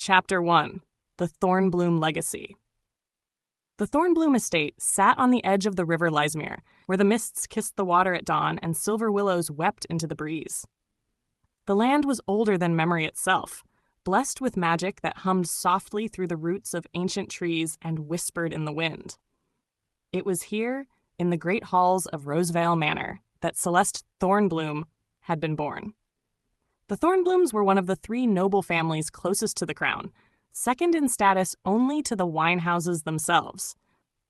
Chapter 1: The Thornbloom Legacy. The Thornbloom estate sat on the edge of the river Leismere, where the mists kissed the water at dawn and silver willows wept into the breeze. The land was older than memory itself, blessed with magic that hummed softly through the roots of ancient trees and whispered in the wind. It was here, in the great halls of Rosevale Manor, that Celeste Thornbloom had been born. The Thornblooms were one of the three noble families closest to the crown, second in status only to the Winehouses themselves.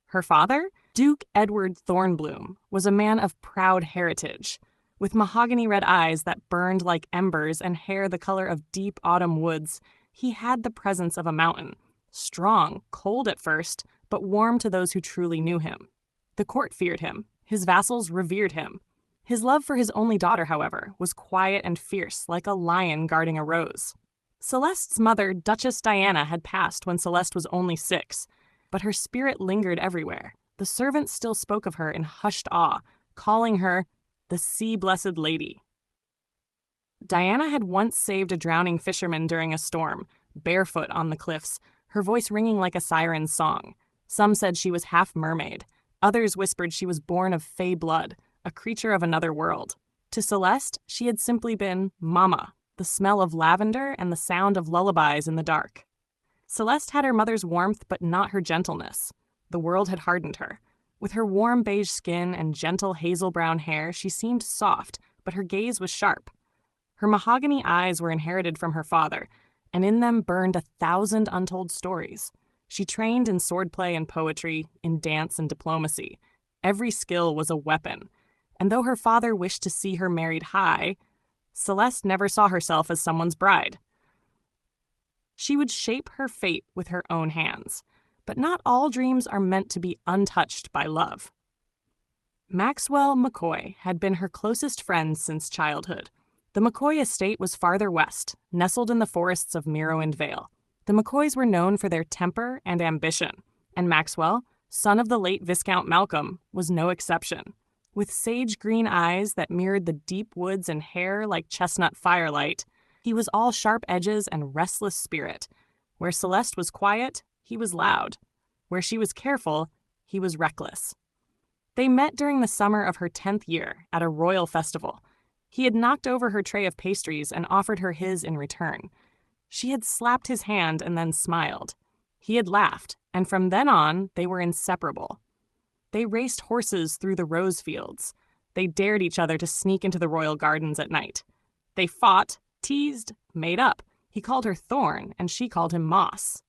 Her father, Duke Edward Thornbloom, was a man of proud heritage. With mahogany red eyes that burned like embers and hair the color of deep autumn woods, he had the presence of a mountain, strong, cold at first, but warm to those who truly knew him. The court feared him, his vassals revered him. His love for his only daughter, however, was quiet and fierce, like a lion guarding a rose. Celeste's mother, Duchess Diana, had passed when Celeste was only 6, but her spirit lingered everywhere. The servants still spoke of her in hushed awe, calling her the sea-blessed lady. Diana had once saved a drowning fisherman during a storm, barefoot on the cliffs, her voice ringing like a siren's song. Some said she was half mermaid. Others whispered she was born of fey blood, a creature of another world. To Celeste, she had simply been Mama, the smell of lavender and the sound of lullabies in the dark. Celeste had her mother's warmth, but not her gentleness. The world had hardened her. With her warm beige skin and gentle hazel-brown hair, she seemed soft, but her gaze was sharp. Her mahogany eyes were inherited from her father, and in them burned 1,000 untold stories. She trained in swordplay and poetry, in dance and diplomacy. Every skill was a weapon. And though her father wished to see her married high, Celeste never saw herself as someone's bride. She would shape her fate with her own hands, but not all dreams are meant to be untouched by love. Maxwell McCoy had been her closest friend since childhood. The McCoy estate was farther west, nestled in the forests of Merowyn Vale. The McCoys were known for their temper and ambition, and Maxwell, son of the late Viscount Malcolm, was no exception. With sage-green eyes that mirrored the deep woods and hair like chestnut firelight, he was all sharp edges and restless spirit. Where Celeste was quiet, he was loud. Where she was careful, he was reckless. They met during the summer of her 10th year at a royal festival. He had knocked over her tray of pastries and offered her his in return. She had slapped his hand and then smiled. He had laughed, and from then on, they were inseparable. They raced horses through the rose fields. They dared each other to sneak into the royal gardens at night. They fought, teased, made up. He called her Thorn, and she called him Moss.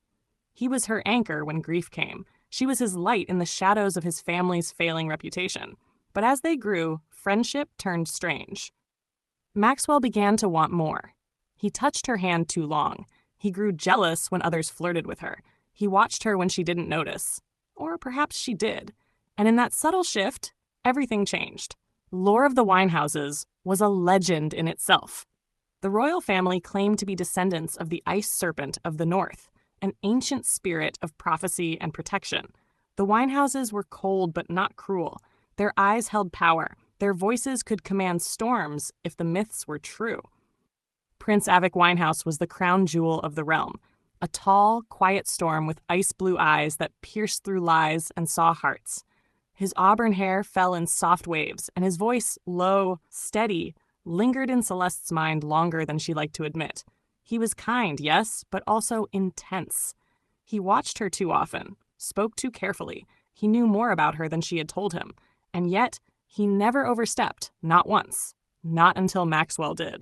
He was her anchor when grief came. She was his light in the shadows of his family's failing reputation. But as they grew, friendship turned strange. Maxwell began to want more. He touched her hand too long. He grew jealous when others flirted with her. He watched her when she didn't notice. Or perhaps she did. And in that subtle shift, everything changed. Lore of the Winehouses was a legend in itself. The royal family claimed to be descendants of the ice serpent of the north, an ancient spirit of prophecy and protection. The Winehouses were cold but not cruel. Their eyes held power. Their voices could command storms if the myths were true. Prince Avic Winehouse was the crown jewel of the realm, a tall, quiet storm with ice-blue eyes that pierced through lies and saw hearts. His auburn hair fell in soft waves, and his voice, low, steady, lingered in Celeste's mind longer than she liked to admit. He was kind, yes, but also intense. He watched her too often, spoke too carefully. He knew more about her than she had told him, and yet he never overstepped, not once, not until Maxwell did.